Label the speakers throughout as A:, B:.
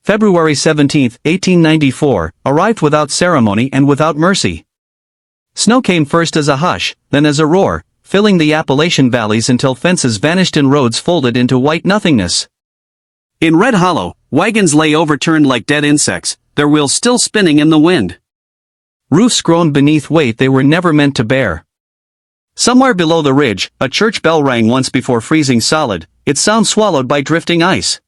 A: February 17, 1894, arrived without ceremony and without mercy. Snow came first as a hush, then as a roar, filling the Appalachian valleys until fences vanished and roads folded into white nothingness. In Red Hollow, wagons lay overturned like dead insects, their wheels still spinning in the wind. Roofs groaned beneath weight they were never meant to bear. Somewhere below the ridge, a church bell rang once before freezing solid, its sound swallowed by drifting ice.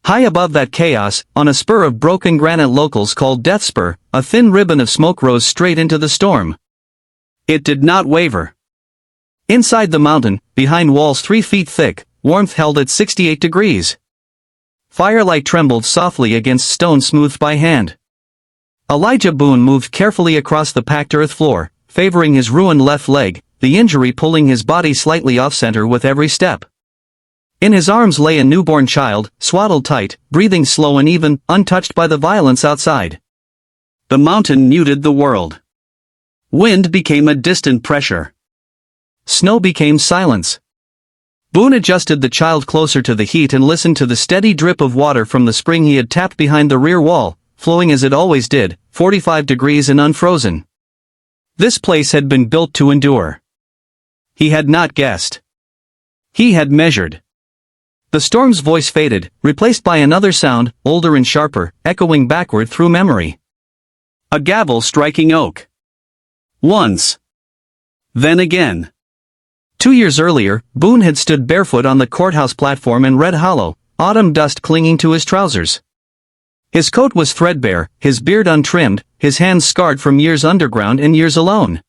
A: High above that chaos, on a spur of broken granite locals called Death Spur, a thin ribbon of smoke rose straight into the storm. It did not waver. Inside the mountain, behind walls 3 feet thick, warmth held at 68 degrees. Firelight trembled softly against stone smoothed by hand. Elijah Boone moved carefully across the packed earth floor, favoring his ruined left leg, the injury pulling his body slightly off-center with every step. In his arms lay a newborn child, swaddled tight, breathing slow and even, untouched by the violence outside. The mountain muted the world. Wind became a distant pressure. Snow became silence. Boone adjusted the child closer to the heat and listened to the steady drip of water from the spring he had tapped behind the rear wall, flowing as it always did, 45 degrees and unfrozen. This place had been built to endure. He had not guessed. He had measured. The storm's voice faded, replaced by another sound, older and sharper, echoing backward through memory. A gavel striking oak. Once. Then again. 2 years earlier, Boone had stood barefoot on the courthouse platform in Red Hollow, autumn dust clinging to his trousers. His coat was threadbare, his beard untrimmed, his hands scarred from years underground and years alone.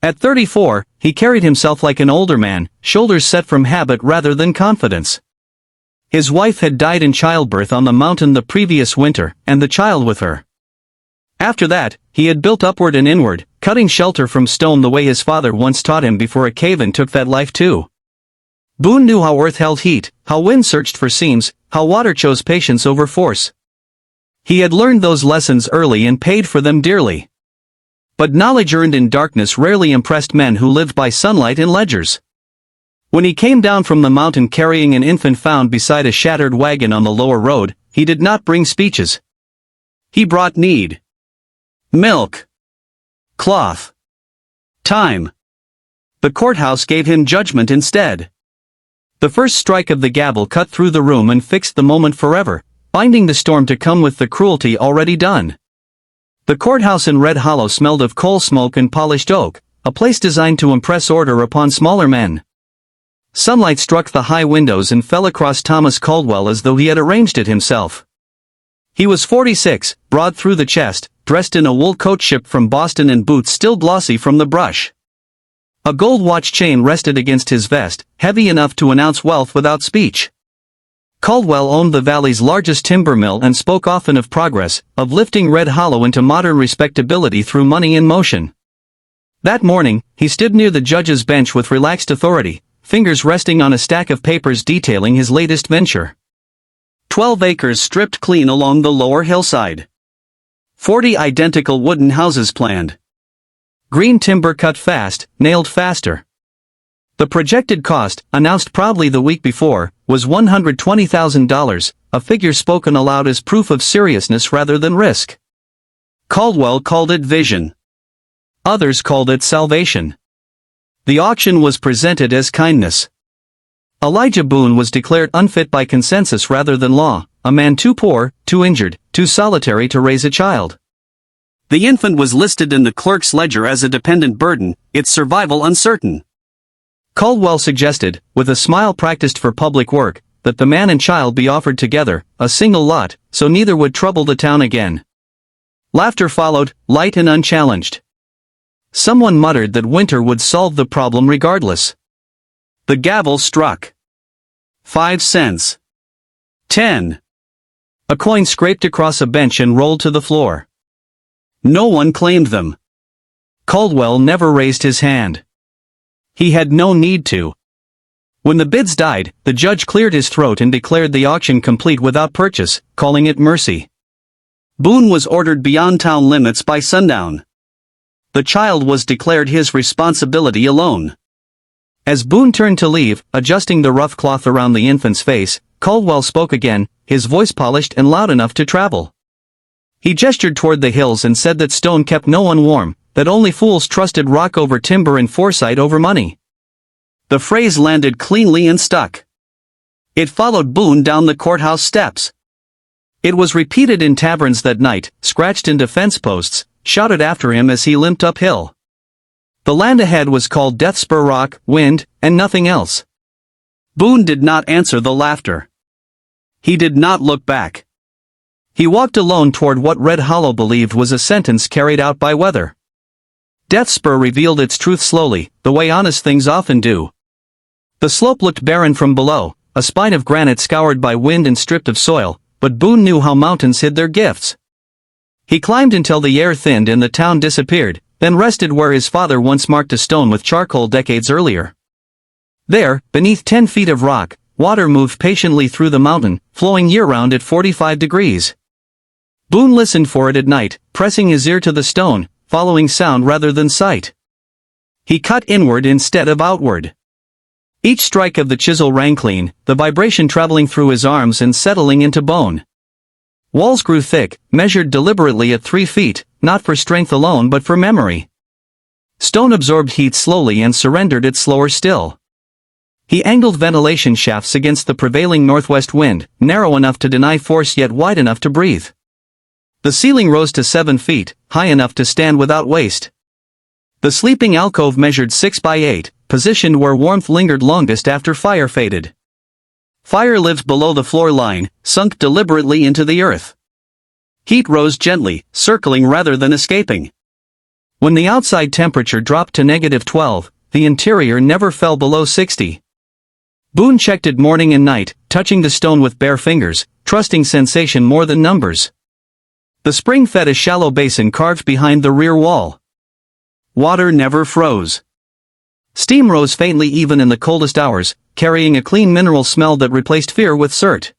A: At 34, he carried himself like an older man, shoulders set from habit rather than confidence. His wife had died in childbirth on the mountain the previous winter, and the child with her. After that, he had built upward and inward, cutting shelter from stone the way his father once taught him before a cave-in took that life too. Boone knew how earth held heat, how wind searched for seams, how water chose patience over force. He had learned those lessons early and paid for them dearly. But knowledge earned in darkness rarely impressed men who lived by sunlight in ledgers. When he came down from the mountain carrying an infant found beside a shattered wagon on the lower road, he did not bring speeches. He brought need. Milk. Cloth. Time. The courthouse gave him judgment instead. The first strike of the gavel cut through the room and fixed the moment forever, binding the storm to come with the cruelty already done. The courthouse in Red Hollow smelled of coal smoke and polished oak, a place designed to impress order upon smaller men. Sunlight struck the high windows and fell across Thomas Caldwell as though he had arranged it himself. He was 46, broad through the chest, dressed in a wool coat shipped from Boston and boots still glossy from the brush. A gold watch chain rested against his vest, heavy enough to announce wealth without speech. Caldwell owned the valley's largest timber mill and spoke often of progress, of lifting Red Hollow into modern respectability through money in motion. That morning, he stood near the judge's bench with relaxed authority, fingers resting on a stack of papers detailing his latest venture. 12 acres stripped clean along the lower hillside. 40 identical wooden houses planned. Green timber cut fast, nailed faster. The projected cost, announced proudly the week before, was $120,000, a figure spoken aloud as proof of seriousness rather than risk. Caldwell called it vision. Others called it salvation. The auction was presented as kindness. Elijah Boone was declared unfit by consensus rather than law, a man too poor, too injured, too solitary to raise a child. The infant was listed in the clerk's ledger as a dependent burden, its survival uncertain. Caldwell suggested, with a smile practiced for public work, that the man and child be offered together, a single lot, so neither would trouble the town again. Laughter followed, light and unchallenged. Someone muttered that winter would solve the problem regardless. The gavel struck. 5 cents. 10. A coin scraped across a bench and rolled to the floor. No one claimed them. Caldwell never raised his hand. He had no need to. When the bids died, the judge cleared his throat and declared the auction complete without purchase, calling it mercy. Boone was ordered beyond town limits by sundown. The child was declared his responsibility alone. As Boone turned to leave, adjusting the rough cloth around the infant's face, Caldwell spoke again, his voice polished and loud enough to travel. He gestured toward the hills and said that stone kept no one warm, that only fools trusted rock over timber and foresight over money. The phrase landed cleanly and stuck. It followed Boone down the courthouse steps. It was repeated in taverns that night, scratched into fence posts, shouted after him as he limped uphill. The land ahead was called Death Spur Rock, Wind, and nothing else. Boone did not answer the laughter. He did not look back. He walked alone toward what Red Hollow believed was a sentence carried out by weather. Death Spur revealed its truth slowly, the way honest things often do. The slope looked barren from below, a spine of granite scoured by wind and stripped of soil, but Boone knew how mountains hid their gifts. He climbed until the air thinned and the town disappeared, then rested where his father once marked a stone with charcoal decades earlier. There, beneath 10 feet of rock, water moved patiently through the mountain, flowing year-round at 45 degrees. Boone listened for it at night, pressing his ear to the stone, following sound rather than sight. He cut inward instead of outward. Each strike of the chisel rang clean, the vibration traveling through his arms and settling into bone. Walls grew thick, measured deliberately at 3 feet, not for strength alone but for memory. Stone absorbed heat slowly and surrendered it slower still. He angled ventilation shafts against the prevailing northwest wind, narrow enough to deny force yet wide enough to breathe. The ceiling rose to 7 feet, high enough to stand without waste. The sleeping alcove measured 6 by 8, positioned where warmth lingered longest after fire faded. Fire lived below the floor line, sunk deliberately into the earth. Heat rose gently, circling rather than escaping. When the outside temperature dropped to -12, the interior never fell below 60. Boone checked it morning and night, touching the stone with bare fingers, trusting sensation more than numbers. The spring fed a shallow basin carved behind the rear wall. Water never froze. Steam rose faintly even in the coldest hours, carrying a clean mineral smell that replaced fear with cert.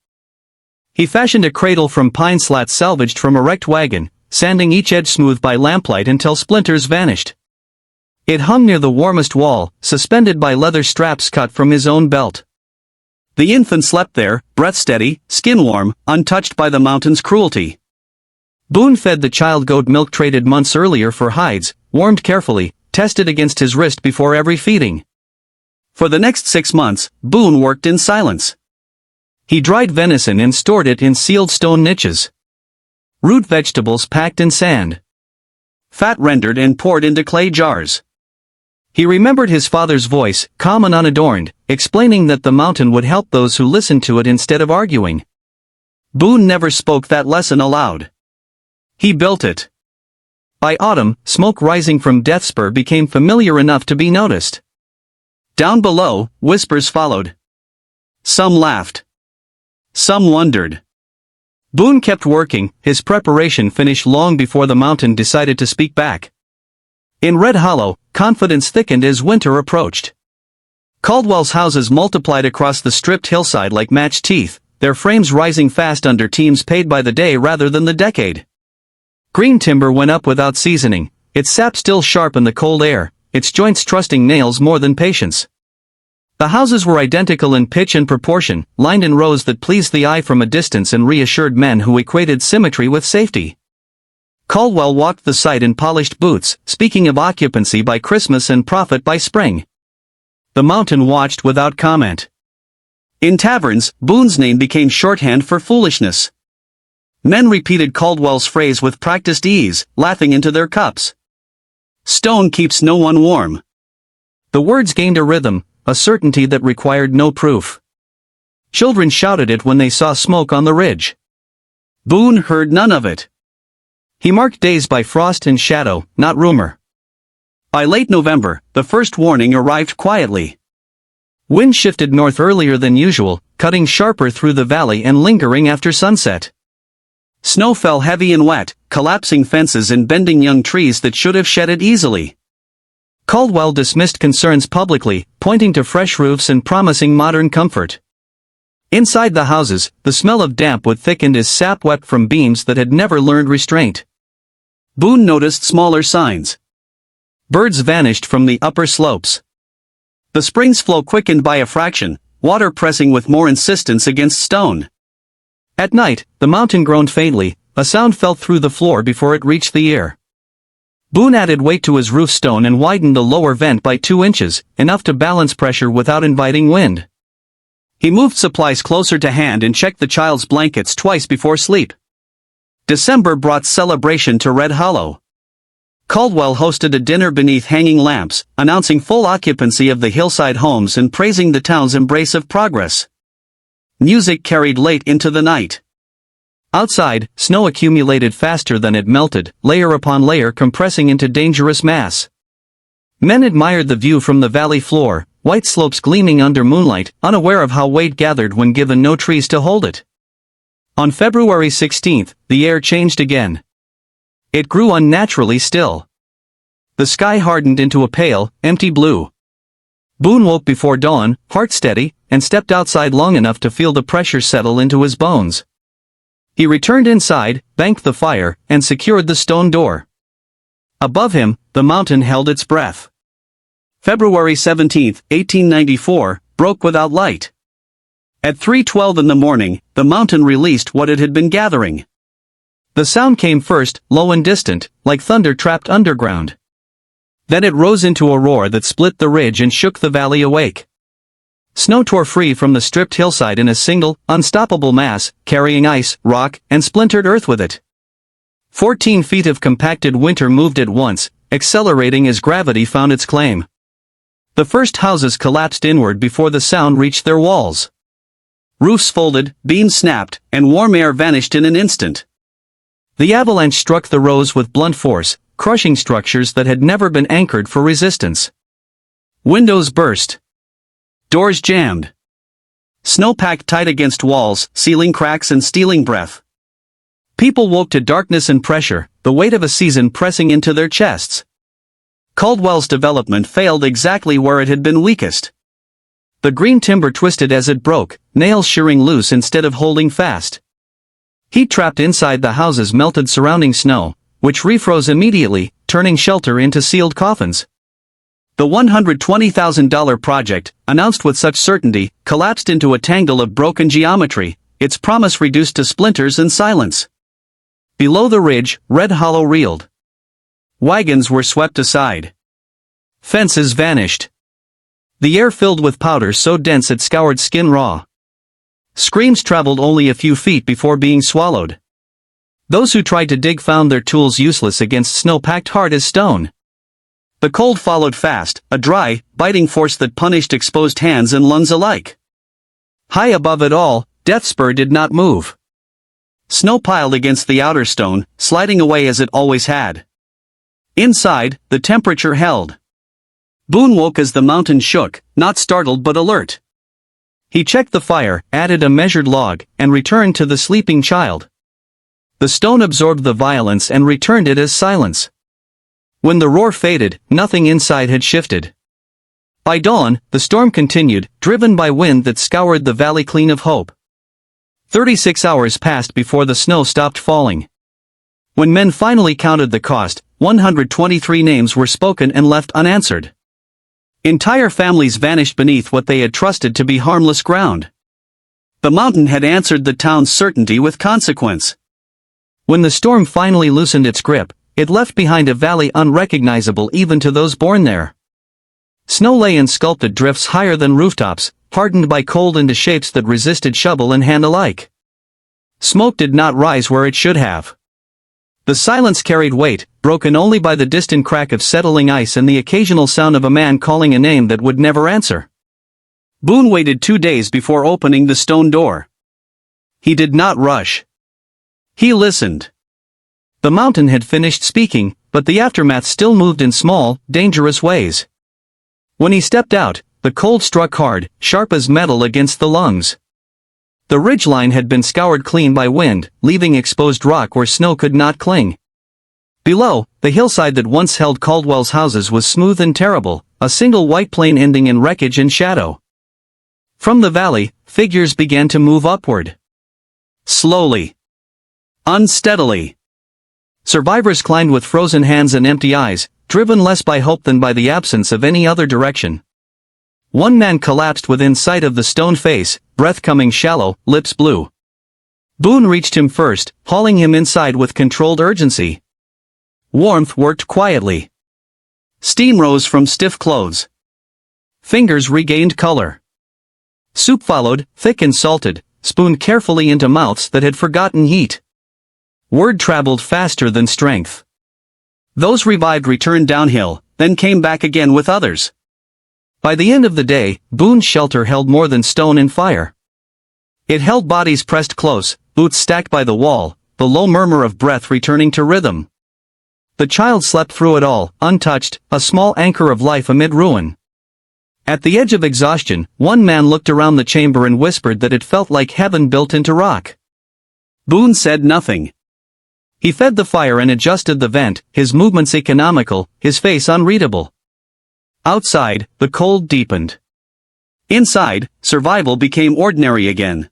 A: He fashioned a cradle from pine slats salvaged from a wrecked wagon, sanding each edge smooth by lamplight until splinters vanished. It hung near the warmest wall, suspended by leather straps cut from his own belt. The infant slept there, breath steady, skin warm, untouched by the mountain's cruelty. Boone fed the child goat milk traded months earlier for hides, warmed carefully, tested against his wrist before every feeding. For the next 6 months, Boone worked in silence. He dried venison and stored it in sealed stone niches. Root vegetables packed in sand. Fat rendered and poured into clay jars. He remembered his father's voice, calm and unadorned, explaining that the mountain would help those who listened to it instead of arguing. Boone never spoke that lesson aloud. He built it. By autumn, smoke rising from Death Spur became familiar enough to be noticed. Down below, whispers followed. Some laughed. Some wondered. Boone kept working, his preparation finished long before the mountain decided to speak back. In Red Hollow, confidence thickened as winter approached. Caldwell's houses multiplied across the stripped hillside like matched teeth, their frames rising fast under teams paid by the day rather than the decade. Green timber went up without seasoning, its sap still sharp in the cold air, its joints trusting nails more than patience. The houses were identical in pitch and proportion, lined in rows that pleased the eye from a distance and reassured men who equated symmetry with safety. Caldwell walked the site in polished boots, speaking of occupancy by Christmas and profit by spring. The mountain watched without comment. In taverns, Boone's name became shorthand for foolishness. Men repeated Caldwell's phrase with practiced ease, laughing into their cups. Stone keeps no one warm. The words gained a rhythm, a certainty that required no proof. Children shouted it when they saw smoke on the ridge. Boone heard none of it. He marked days by frost and shadow, not rumor. By late November, the first warning arrived quietly. Wind shifted north earlier than usual, cutting sharper through the valley and lingering after sunset. Snow fell heavy and wet, collapsing fences and bending young trees that should have shed it easily. Caldwell dismissed concerns publicly, pointing to fresh roofs and promising modern comfort. Inside the houses, the smell of damp would thicken as sap wept from beams that had never learned restraint. Boone noticed smaller signs. Birds vanished from the upper slopes. The spring's flow quickened by a fraction, water pressing with more insistence against stone. At night, the mountain groaned faintly, a sound felt through the floor before it reached the ear. Boone added weight to his roof stone and widened the lower vent by 2 inches, enough to balance pressure without inviting wind. He moved supplies closer to hand and checked the child's blankets twice before sleep. December brought celebration to Red Hollow. Caldwell hosted a dinner beneath hanging lamps, announcing full occupancy of the hillside homes and praising the town's embrace of progress. Music carried late into the night. Outside, snow accumulated faster than it melted, layer upon layer compressing into dangerous mass. Men admired the view from the valley floor, white slopes gleaming under moonlight, unaware of how weight gathered when given no trees to hold it. On February 16th, the air changed again. It grew unnaturally still. The sky hardened into a pale, empty blue. Boone woke before dawn, heart steady, and stepped outside long enough to feel the pressure settle into his bones. He returned inside, banked the fire, and secured the stone door. Above him, the mountain held its breath. February 17, 1894, broke without light. At 3:12 in the morning, the mountain released what it had been gathering. The sound came first, low and distant, like thunder trapped underground. Then it rose into a roar that split the ridge and shook the valley awake. Snow tore free from the stripped hillside in a single, unstoppable mass, carrying ice, rock, and splintered earth with it. 14 feet of compacted winter moved at once, accelerating as gravity found its claim. The first houses collapsed inward before the sound reached their walls. Roofs folded, beams snapped, and warm air vanished in an instant. The avalanche struck the rows with blunt force, crushing structures that had never been anchored for resistance. Windows burst. Doors jammed. Snow packed tight against walls, sealing cracks and stealing breath. People woke to darkness and pressure, the weight of a season pressing into their chests. Caldwell's development failed exactly where it had been weakest. The green timber twisted as it broke, nails shearing loose instead of holding fast. Heat trapped inside the houses melted surrounding snow, which refroze immediately, turning shelter into sealed coffins. The $120,000 project, announced with such certainty, collapsed into a tangle of broken geometry, its promise reduced to splinters and silence. Below the ridge, Red Hollow reeled. Wagons were swept aside. Fences vanished. The air filled with powder so dense it scoured skin raw. Screams traveled only a few feet before being swallowed. Those who tried to dig found their tools useless against snow packed hard as stone. The cold followed fast, a dry, biting force that punished exposed hands and lungs alike. High above it all, Death's Spur did not move. Snow piled against the outer stone, sliding away as it always had. Inside, the temperature held. Boone woke as the mountain shook, not startled but alert. He checked the fire, added a measured log, and returned to the sleeping child. The stone absorbed the violence and returned it as silence. When the roar faded, nothing inside had shifted. By dawn, the storm continued, driven by wind that scoured the valley clean of hope. 36 hours passed before the snow stopped falling. When men finally counted the cost, 123 names were spoken and left unanswered. Entire families vanished beneath what they had trusted to be harmless ground. The mountain had answered the town's certainty with consequence. When the storm finally loosened its grip, it left behind a valley unrecognizable even to those born there. Snow lay in sculpted drifts higher than rooftops, hardened by cold into shapes that resisted shovel and hand alike. Smoke did not rise where it should have. The silence carried weight, broken only by the distant crack of settling ice and the occasional sound of a man calling a name that would never answer. Boone waited 2 days before opening the stone door. He did not rush. He listened. The mountain had finished speaking, but the aftermath still moved in small, dangerous ways. When he stepped out, the cold struck hard, sharp as metal against the lungs. The ridgeline had been scoured clean by wind, leaving exposed rock where snow could not cling. Below, the hillside that once held Caldwell's houses was smooth and terrible, a single white plain ending in wreckage and shadow. From the valley, figures began to move upward. Slowly. Unsteadily. Survivors climbed with frozen hands and empty eyes, driven less by hope than by the absence of any other direction. One man collapsed within sight of the stone face, breath coming shallow, lips blue. Boone reached him first, hauling him inside with controlled urgency. Warmth worked quietly. Steam rose from stiff clothes. Fingers regained color. Soup followed, thick and salted, spooned carefully into mouths that had forgotten heat. Word traveled faster than strength. Those revived returned downhill, then came back again with others. By the end of the day, Boone's shelter held more than stone and fire. It held bodies pressed close, boots stacked by the wall, the low murmur of breath returning to rhythm. The child slept through it all, untouched, a small anchor of life amid ruin. At the edge of exhaustion, one man looked around the chamber and whispered that it felt like heaven built into rock. Boone said nothing. He fed the fire and adjusted the vent, his movements economical, his face unreadable. Outside, the cold deepened. Inside, survival became ordinary again.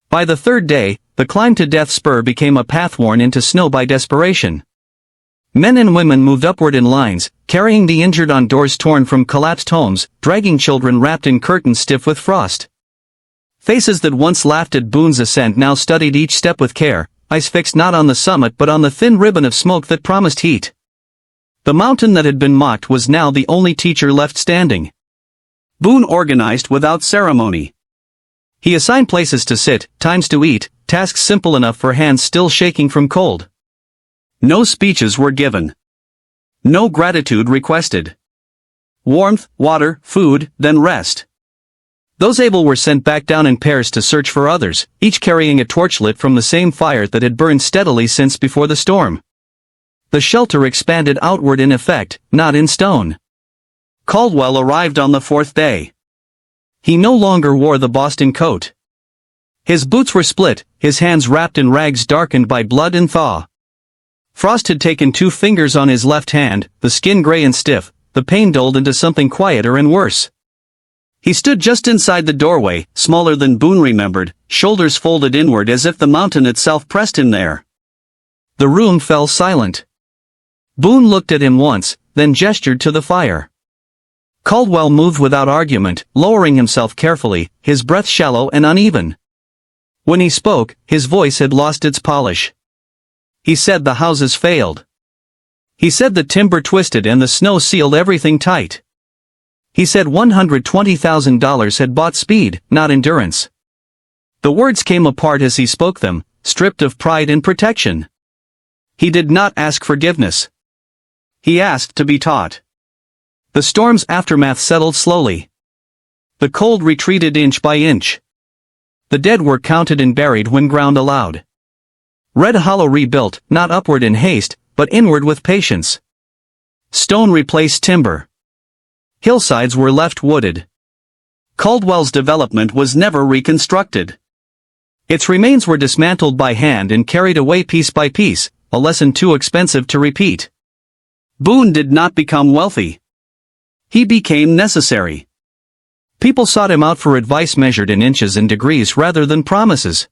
A: By the third day, the climb to Death Spur became a path worn into snow by desperation. Men and women moved upward in lines, carrying the injured on doors torn from collapsed homes, dragging children wrapped in curtains stiff with frost. Faces that once laughed at Boone's ascent now studied each step with care, eyes fixed not on the summit but on the thin ribbon of smoke that promised heat. The mountain that had been mocked was now the only teacher left standing. Boone organized without ceremony. He assigned places to sit, times to eat, tasks simple enough for hands still shaking from cold. No speeches were given. No gratitude requested. Warmth, water, food, then rest. Those able were sent back down in pairs to search for others, each carrying a torch lit from the same fire that had burned steadily since before the storm. The shelter expanded outward in effect, not in stone. Caldwell arrived on the fourth day. He no longer wore the Boston coat. His boots were split, his hands wrapped in rags darkened by blood and thaw. Frost had taken 2 fingers on his left hand, the skin gray and stiff, the pain dulled into something quieter and worse. He stood just inside the doorway, smaller than Boone remembered, shoulders folded inward as if the mountain itself pressed him there. The room fell silent. Boone looked at him once, then gestured to the fire. Caldwell moved without argument, lowering himself carefully, his breath shallow and uneven. When he spoke, his voice had lost its polish. He said the houses failed. He said the timber twisted and the snow sealed everything tight. He said $120,000 had bought speed, not endurance. The words came apart as he spoke them, stripped of pride and protection. He did not ask forgiveness. He asked to be taught. The storm's aftermath settled slowly. The cold retreated inch by inch. The dead were counted and buried when ground allowed. Red Hollow rebuilt, not upward in haste, but inward with patience. Stone replaced timber. Hillsides were left wooded. Caldwell's development was never reconstructed. Its remains were dismantled by hand and carried away piece by piece, a lesson too expensive to repeat. Boone did not become wealthy. He became necessary. People sought him out for advice measured in inches and degrees rather than promises.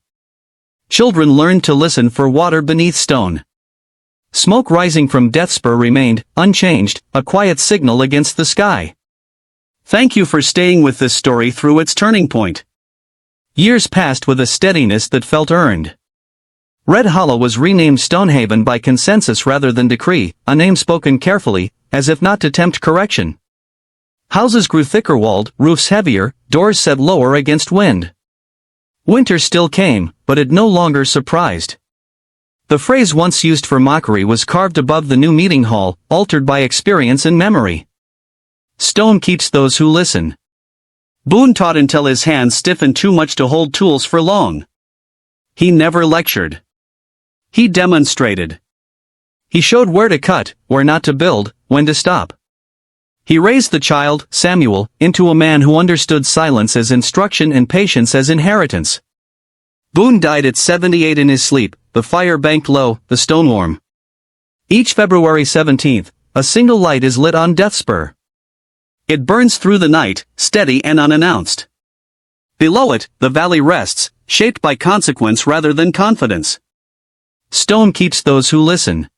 A: Children learned to listen for water beneath stone. Smoke rising from Death Spur remained, unchanged, a quiet signal against the sky. Thank you for staying with this story through its turning point. Years passed with a steadiness that felt earned. Red Hollow was renamed Stonehaven by consensus rather than decree, a name spoken carefully, as if not to tempt correction. Houses grew thicker walled, roofs heavier, doors set lower against wind. Winter still came, but it no longer surprised. The phrase once used for mockery was carved above the new meeting hall, altered by experience and memory. Stone keeps those who listen. Boone taught until his hands stiffened too much to hold tools for long. He never lectured. He demonstrated. He showed where to cut, where not to build, when to stop. He raised the child, Samuel, into a man who understood silence as instruction and patience as inheritance. Boone died at 78 in his sleep, the fire banked low, the stone warm. Each February 17th, a single light is lit on Death Spur. It burns through the night, steady and unannounced. Below it, the valley rests, shaped by consequence rather than confidence. Stone keeps those who listen.